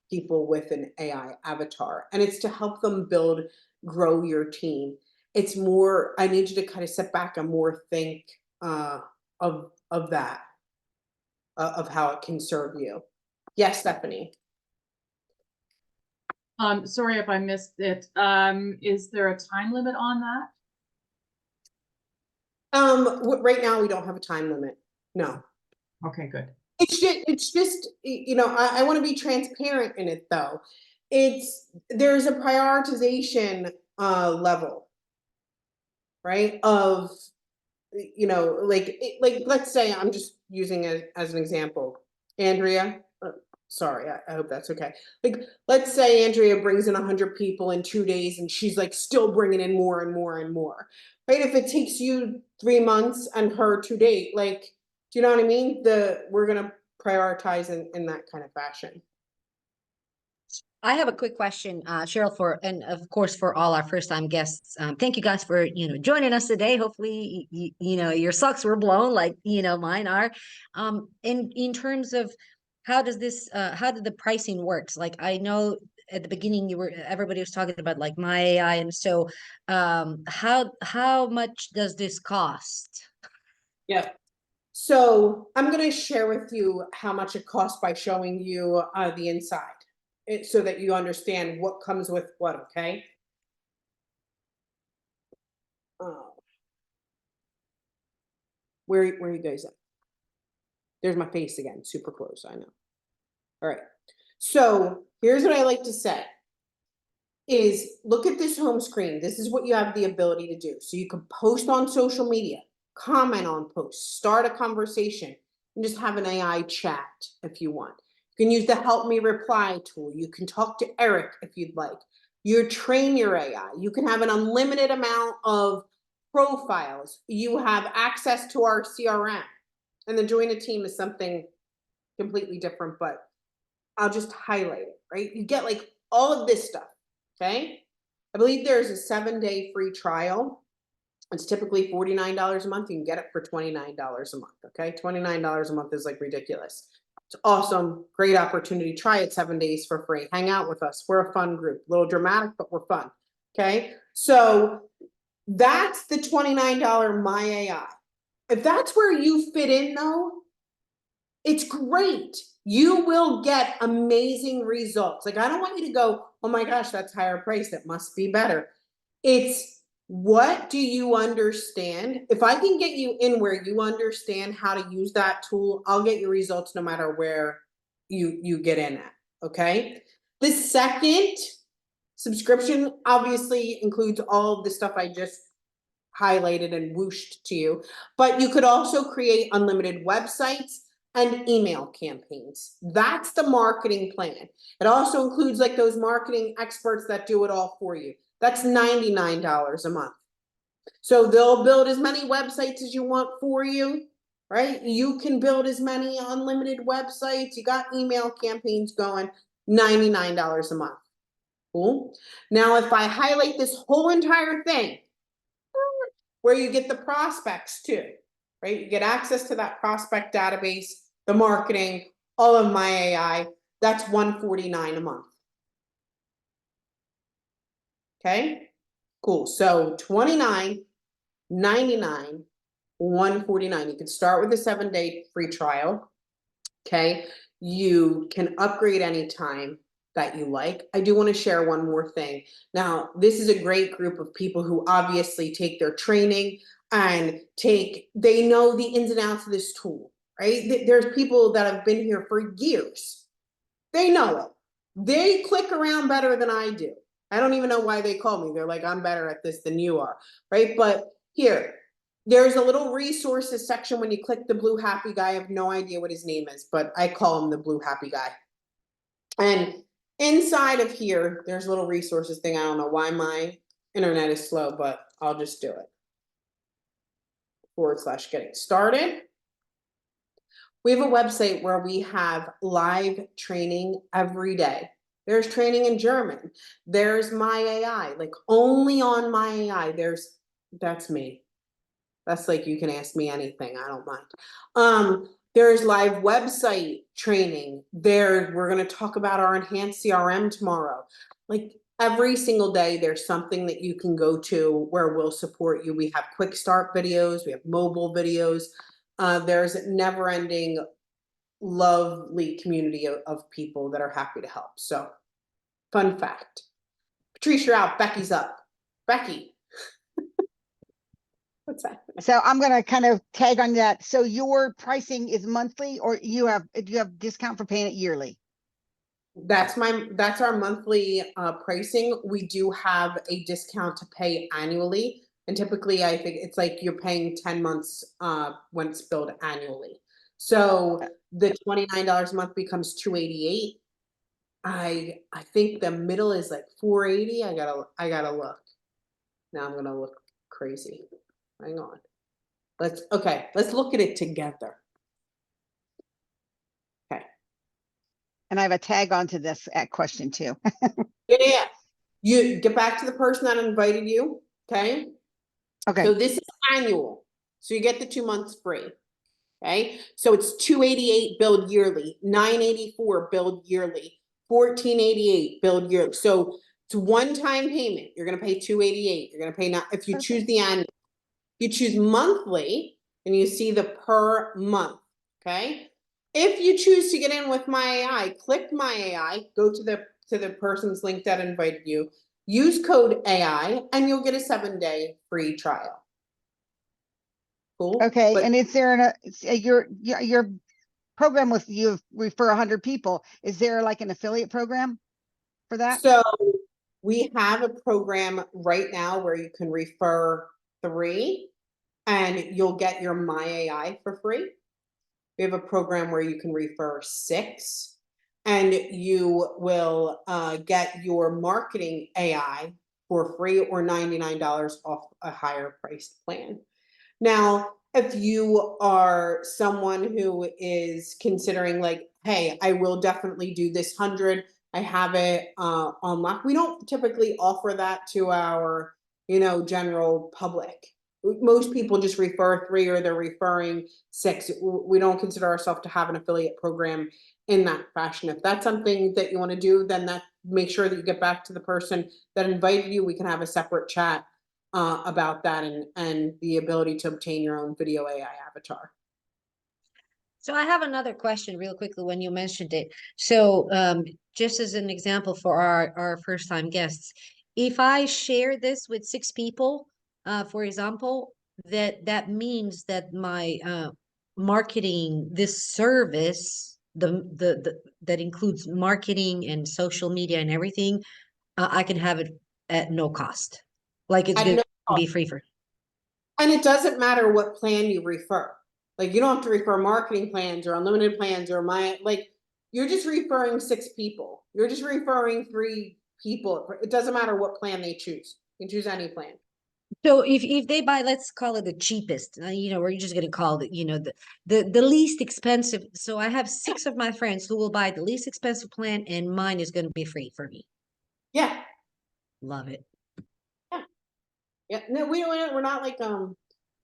people with an AI avatar, and it's to help them grow your team. It's more, I need you to kind of sit back and more think of that, of how it can serve you. Yes, Stephanie. Sorry if I missed it. Is there a time limit on that? Right now we don't have a time limit. No. Okay, good. It's just, I want to be transparent in it though. There's a prioritization level, right? Of, like let's say, I'm just using it as an example. Andrea, sorry, I hope that's okay. Like, let's say Andrea brings in 100 people in 2 days, and she's like still bringing in more and more and more, right? If it takes you 3 months and her 2 days, like, do you know what I mean? We're gonna prioritize in that kind of fashion. I have a quick question, Cheryl, and of course for all our first-time guests. Thank you guys for joining us today. Hopefully, your socks were blown like mine are. In terms of how did the pricing works? Like, I know at the beginning everybody was talking about like MyAI, and so how much does this cost? Yeah. So I'm going to share with you how much it costs by showing you the inside, so that you understand what comes with what, okay? Where are you guys at? There's my face again, super close, I know. All right. So here's what I like to say is, look at this home screen. This is what you have the ability to do. So you can post on social media, comment on posts, start a conversation, and just have an AI chat if you want. You can use the help me reply tool. You can talk to Eric if you'd like. You train your AI. You can have an unlimited amount of profiles. You have access to our CRM. And then join a team is something completely different, but I'll just highlight it, right? You get like all of this stuff, okay? I believe there's a 7-day free trial. It's typically $49 a month. You can get it for $29 a month, okay? $29 a month is like ridiculous. It's awesome, great opportunity. Try it 7 days for free. Hang out with us. We're a fun group, a little dramatic, but we're fun, okay? So that's the $29 MyAI. If that's where you fit in though, it's great. You will get amazing results. Like, I don't want you to go, oh my gosh, that's higher price, that must be better. It's, what do you understand? If I can get you in where you understand how to use that tool, I'll get your results no matter where you get in at, okay? The second subscription obviously includes all of the stuff I just highlighted and whooshed to you, but you could also create unlimited websites and email campaigns. That's the marketing plan. It also includes like those marketing experts that do it all for you. That's $99 a month. So they'll build as many websites as you want for you, right? You can build as many unlimited websites. You got email campaigns going, $99 a month. Cool. Now, if I highlight this whole entire thing, where you get the prospects too, right? You get access to that prospect database, the marketing, all of MyAI. That's $149 a month. Okay, cool. So $29, $99, $149. You can start with a 7-day free trial. Okay, you can upgrade anytime that you like. I do want to share one more thing. Now, this is a great group of people who obviously take their training and they know the ins and outs of this tool, right? There's people that have been here for years. They know it. They click around better than I do. I don't even know why they call me. They're like, I'm better at this than you are, right? But here, there's a little resources section when you click the blue happy guy. I have no idea what his name is, but I call him the blue happy guy. And inside of here, there's a little resources thing. I don't know why my internet is slow, but I'll just do it. / getting started. We have a website where we have live training every day. There's training in German. There's MyAI, like only on MyAI. That's me. That's like, you can ask me anything. I don't mind. There's live website training. We're going to talk about our enhanced CRM tomorrow. Like every single day, there's something that you can go to where we'll support you. We have quick start videos. We have mobile videos. There's never ending lovely community of people that are happy to help. So fun fact. Patrice, you're out. Becky's up. Becky. What's that? So I'm going to kind of tag on that. So your pricing is monthly, or do you have discount for paying it yearly? That's our monthly pricing. We do have a discount to pay annually. And typically I think it's like you're paying 10 months when it's billed annually. So the $29 a month becomes $288. I think the middle is like $480. I gotta look. Now I'm gonna look crazy. Hang on. Let's look at it together. Okay. And I have a tag onto this question too. Yeah. You get back to the person that invited you. Okay. Okay. So this is annual. So you get the 2 months free. Okay. So it's $288 billed yearly, $984 billed yearly, $1488 billed yearly. So it's one-time payment. You're going to pay $288. You're going to pay now if you choose the annual. You choose monthly and you see the per month. Okay. If you choose to get in with MyAI, click MyAI, go to the person's link that invited you, use code AI, and you'll get a 7-day free trial. Cool. Okay. But and is there your program with you refer 100 people? Is there like an affiliate program for that? so we have a program right now where you can refer 3 and you'll get your MyAI for free. We have a program where you can refer 6 and you will get your marketing AI for free or $99 off a higher priced plan. Now, if you are someone who is considering like, hey, I will definitely do this 100, I have it on lock. We don't typically offer that to our, general public. Most people just refer 3 or they're referring 6. We don't consider ourselves to have an affiliate program in that fashion. If that's something that you want to do, then make sure that you get back to the person that invited you. We can have a separate chat about that and the ability to obtain your own video AI avatar. So I have another question real quickly when you mentioned it. So just as an example for our first time guests, if I share this with 6 people, for example, that means that my marketing this service, that includes marketing and social media and everything, I can have it at no cost. Like it's going to be free for. And it doesn't matter what plan you refer. Like you don't have to refer marketing plans or unlimited plans or you're just referring 6 people. You're just referring 3 people. It doesn't matter what plan they choose. You can choose any plan. So if they buy, let's call it the cheapest, we're just going to call it, the least expensive. So I have 6 of my friends who will buy the least expensive plan and mine is going to be free for me. Yeah. Love it. Yeah. Yeah. No, we're not like,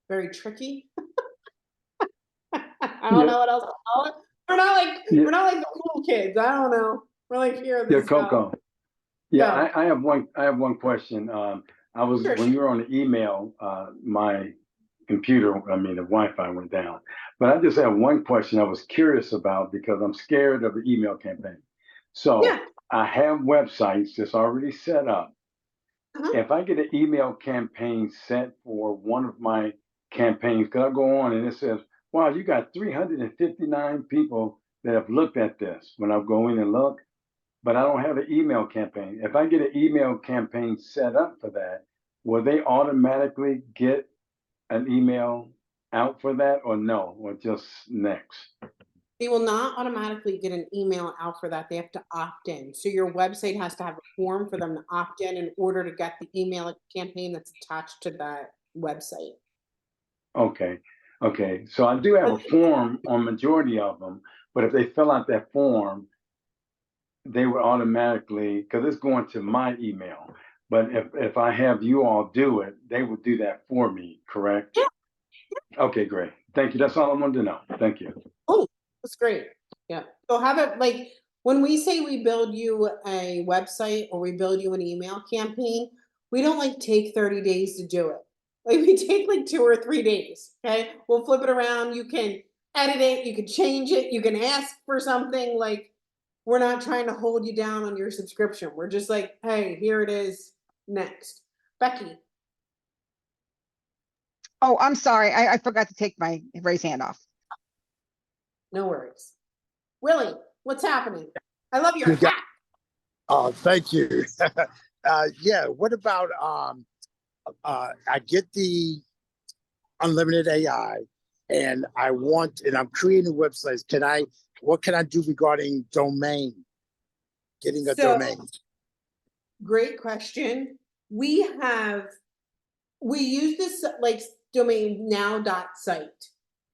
very tricky. I don't know what else to call it. We're not like the cool kids. I don't know. We're like here. Yeah, Coco. Yeah, Yeah. I have one question. Sure. When you were on the email, my computer, the Wi-Fi went down. But I just have one question I was curious about because I'm scared of the email campaign. So Yeah. I have websites that's already set up. Uh-huh. If I get an email campaign set for one of my campaigns, could I go on and it says, wow, you got 359 people that have looked at this when I go in and look. but I don't have an email campaign. If I get an email campaign set up for that, will they automatically get an email out for that, or no, or just next? They will not automatically get an email out for that. They have to opt in. So your website has to have a form for them to opt in order to get the email campaign that's attached to that website. Okay. Okay. So I do have a form on majority of them, but if they fill out that form, they would automatically, because it's going to my email. But if I have you all do it, they would do that for me, correct? Yeah. Okay, great. Thank you. That's all I wanted to know. Thank you. Oh, that's great. Yeah. So have it like when we say we build you a website or we build you an email campaign, we don't like take 30 days to do it. Like we take like 2 or 3 days. Okay. We'll flip it around. You can edit it, you can change it, you can ask for something. Like we're not trying to hold you down on your subscription. We're just like, hey, here it is. Next. Becky. Oh, I'm sorry. I forgot to take my raise hand off. No worries. Willie, what's happening? I love your You got- hat. Oh, thank you. Yeah, what about I get the unlimited AI and I'm creating websites. What can I do regarding getting a domain? Great question. We use this like domain now.site.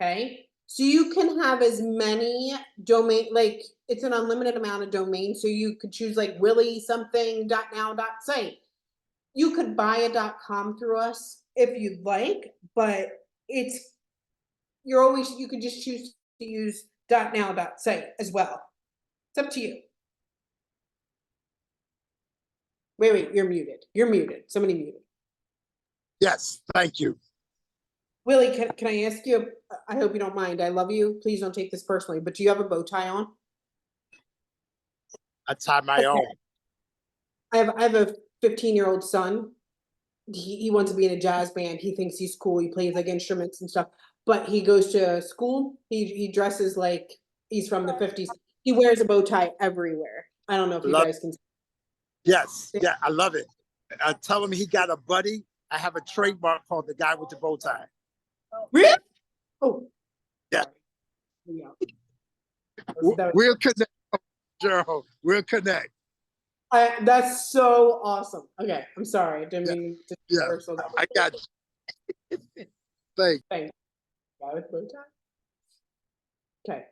Okay. So you can have as many domain, like it's an unlimited amount of domains. So you could choose like Willie something .now.site. You could buy a .com through us if you'd like, but you could just choose to use .now.site as well. It's up to you. Wait, you're muted. You're muted. Somebody muted. Yes, thank you. Willie, can I ask you, I hope you don't mind. I love you. Please don't take this personally, but do you have a bow tie on? I tie my own. I have a 15-year-old son. He wants to be in a jazz band. He thinks he's cool. He plays like instruments and stuff, but he goes to school. He dresses like he's from the 50s. He wears a bow tie everywhere. I don't know if you guys can. Yes, yeah, I love it. I tell him he got a buddy. I have a trademark called the guy with the bow tie. Really? Oh. Yeah. Yeah. We'll connect, Cheryl. We'll connect. That's so awesome. Okay, I'm sorry. I didn't mean to. Yeah, I got you. Thanks. Guy with bow tie. Okay.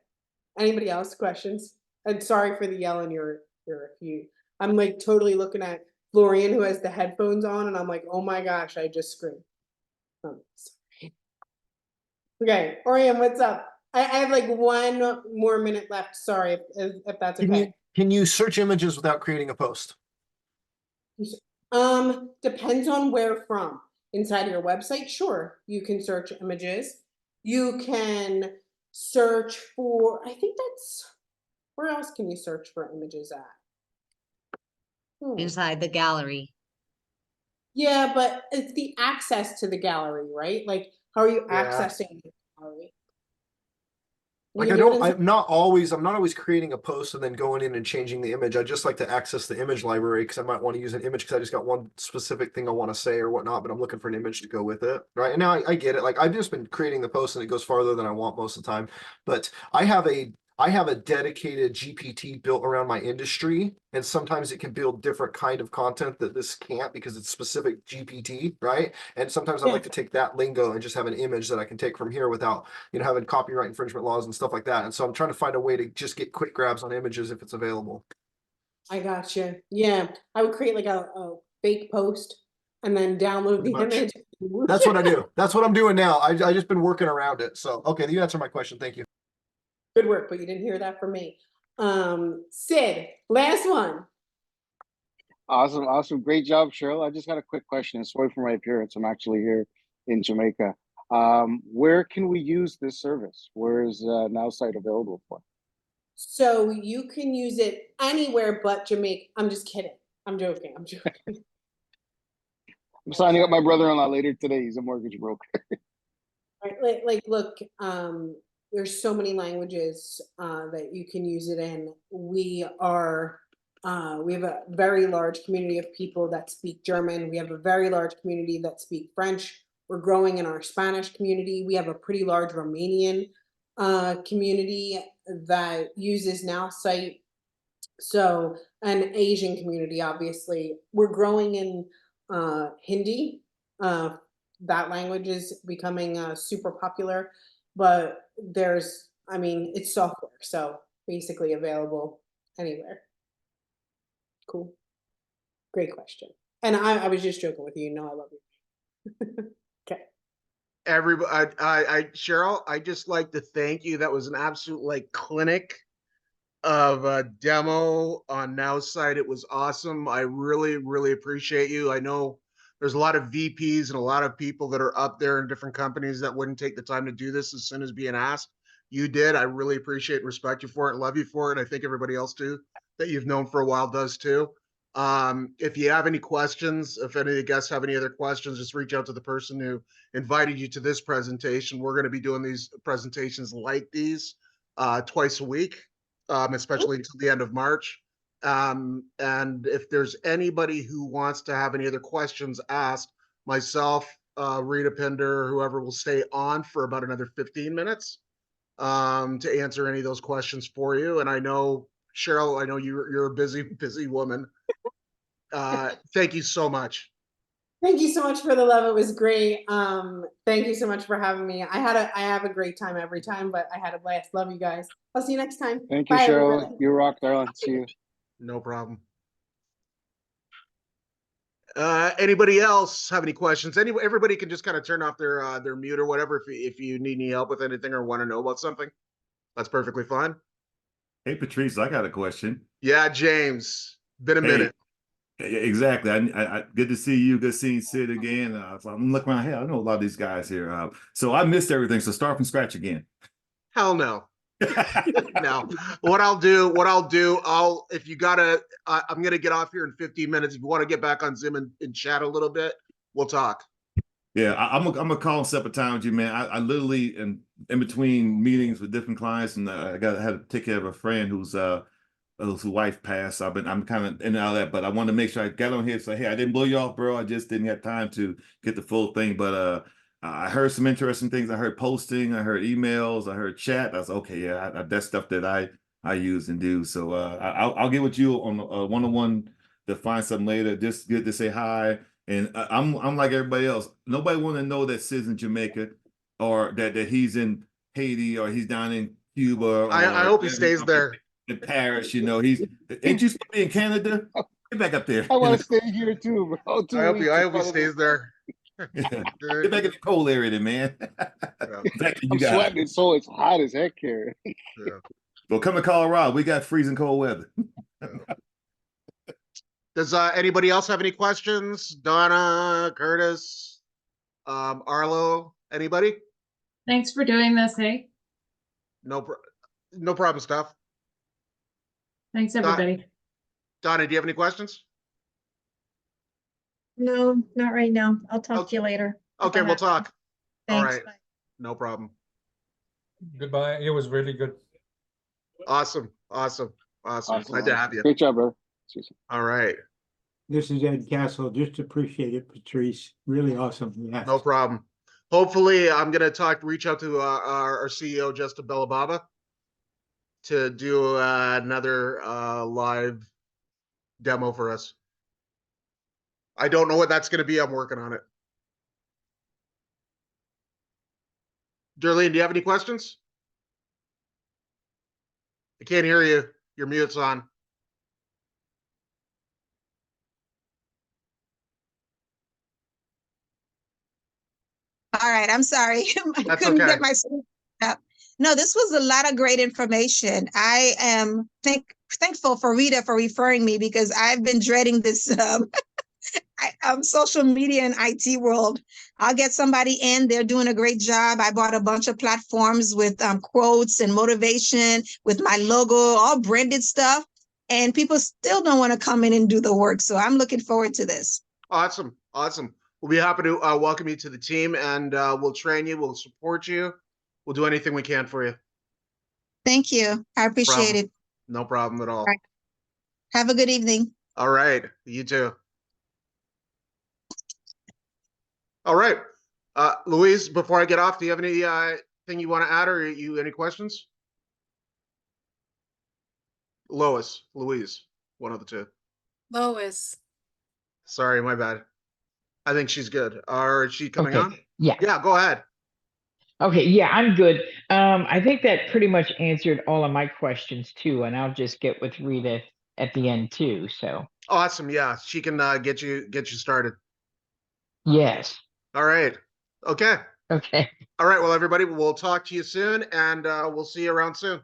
Anybody else questions? And sorry for the yell in your you. I'm like totally looking at Florian who has the headphones on, and I'm like, oh my gosh, I just screamed. Sorry. Okay, Orion, what's up? I have like 1 more minute left. Sorry if that's okay. Can you search images without creating a post? Depends on where from. Inside of your website, sure, you can search images. You can search for, I think where else can you search for images at? Inside the gallery. Yeah, but it's the access to the gallery, right? Like, how are you accessing the gallery? Like I'm not always creating a post and then going in and changing the image. I just like to access the image library because I might want to use an image because I just got one specific thing I want to say or whatnot, but I'm looking for an image to go with it. Right. And now I get it. Like I've just been creating the post and it goes farther than I want most of the time. But I have a dedicated GPT built around my industry, and sometimes it can build different kind of content that this can't because it's specific GPT, right? And sometimes I like to take that lingo and just have an image that I can take from here without, having copyright infringement laws and stuff like that. And so I'm trying to find a way to just get quick grabs on images if it's available. I got you. Yeah, I would create like a fake post and then download the image. That's what I do. That's what I'm doing now. I just been working around it. So, okay, you answered my question. Thank you. Good work, but you didn't hear that from me. Sid, last one. Awesome. Great job, Cheryl. I just got a quick question. Sorry for my appearance. I'm actually here in Jamaica. Where can we use this service? Where is Nowsite available for? So you can use it anywhere but Jamaica. I'm just kidding. I'm joking. I'm signing up my brother-in-law later today. He's a mortgage broker. Right, like look, there's so many languages that you can use it in. We are We have a very large community of people that speak German. We have a very large community that speak French. We're growing in our Spanish community. We have a pretty large Romanian community that uses Nowsite. So, an Asian community, obviously. We're growing in Hindi. That language is becoming super popular, but I mean, it's software, so basically available anywhere. Cool. Great question. And I was just joking with you. You know I love you. Okay. Everybody, Cheryl, I just like to thank you. That was an absolute like clinic of a demo on Nowsite. It was awesome. I really, really appreciate you. I know there's a lot of VPs and a lot of people that are up there in different companies that wouldn't take the time to do this as soon as being asked. You did. I really appreciate and respect you for it and love you for it. I think everybody else too that you've known for a while does too. If you have any questions, if any of the guests have any other questions, just reach out to the person who invited you to this presentation. We're going to be doing these presentations like these twice a week, especially until the end of March. And if there's anybody who wants to have any other questions asked, myself, Rita Pinder, whoever will stay on for about another 15 minutes to answer any of those questions for you. And I know, Cheryl, I know you're a busy, busy woman. Thank you so much. Thank you so much for the love. It was great. Thank you so much for having me. I have a great time every time, but I had a blast. Love you guys. I'll see you next time. Thank you, Bye, Cheryl. everybody. You rock, darling. See you. No problem. Anybody else have any questions? Everybody can just kind of turn off their mute or whatever if you need any help with anything or want to know about something. That's perfectly fine. Hey, Patrice, I got a question. Yeah, James. Been a minute. Exactly. I good to see you. Good seeing Sid again. I'm looking around here. I know a lot of these guys here. So I missed everything. So start from scratch again. Hell no. No. What I'll do, if you gotta, I'm gonna get off here in 15 minutes. If you want to get back on Zoom and chat a little bit, we'll talk. Yeah, I'm gonna call and set up a time with you, man. I literally in between meetings with different clients, and I had to take care of a friend whose wife passed. I'm kind of in and out of that, but I wanted to make sure I got on here and say, hey, I didn't blow you off, bro. I just didn't have time to get the full thing. But I heard some interesting things. I heard posting, I heard emails, I heard chat. I was okay, yeah, that's stuff that I use and do. So I'll get with you on a one-on-one to find something later. Just good to say hi. And I'm like everybody else. Nobody want to know that Sid's in Jamaica or that he's in Haiti or he's down in Cuba. I hope he stays there. In Paris, you know, ain't you supposed to be in Canada? Get back up there. I want to stay here too, bro. I hope he stays there. Yeah. Get back in the cold area then, man. I'm sweating, so it's hot as heck here. Yeah. Well, come to Colorado. We got freezing cold weather. Does anybody else have any questions? Donna, Curtis, Arlo, anybody? Thanks for doing this, hey? No problem, Steph. Thanks, everybody. Donna, do you have any questions? No, not right now. I'll talk to you later. Okay, we'll talk. Thanks. All right. Bye. No problem. Goodbye. It was really good. Awesome. Glad to have you. Great job, bro. All right. This is Ed Castle. Just appreciate it, Patrice. Really awesome. Yeah. No problem. Hopefully, I'm going to reach out to our CEO, Justin Bellababa, to do another live demo for us. I don't know what that's going to be. I'm working on it. Darlene, do you have any questions? I can't hear you. Your mute's on. All right, I'm sorry. I couldn't get myself up. No, this was a lot of great information. I am thankful for Rita for referring me because I've been dreading this social media and IT world. I'll get somebody in, they're doing a great job. I bought a bunch of platforms with quotes and motivation with my logo, all branded stuff, and people still don't want to come in and do the work. So I'm looking forward to this. Awesome. We'll be happy to welcome you to the team, and we'll train you, we'll support you. We'll do anything we can for you. Thank you. I appreciate it. No problem at all. Have a good evening. All right. You too. All right. Louise, before I get off, do you have any thing you want to add, or any questions? Louise, one of the two. Lois. Sorry, my bad. I think she's good. Or is she coming Okay. on? Yeah. Yeah, go ahead. Okay. Yeah, I'm good. I think that pretty much answered all of my questions too, and I'll just get with Rita at the end too. So Awesome. Yeah, she can get you started. yes. All right. Okay. Okay. All right. Well, everybody, we'll talk to you soon, and we'll see you around soon.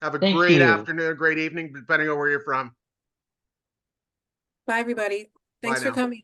Have a Thank great you. afternoon, great evening, depending on where you're from. Bye, everybody. Thanks Bye for now. coming.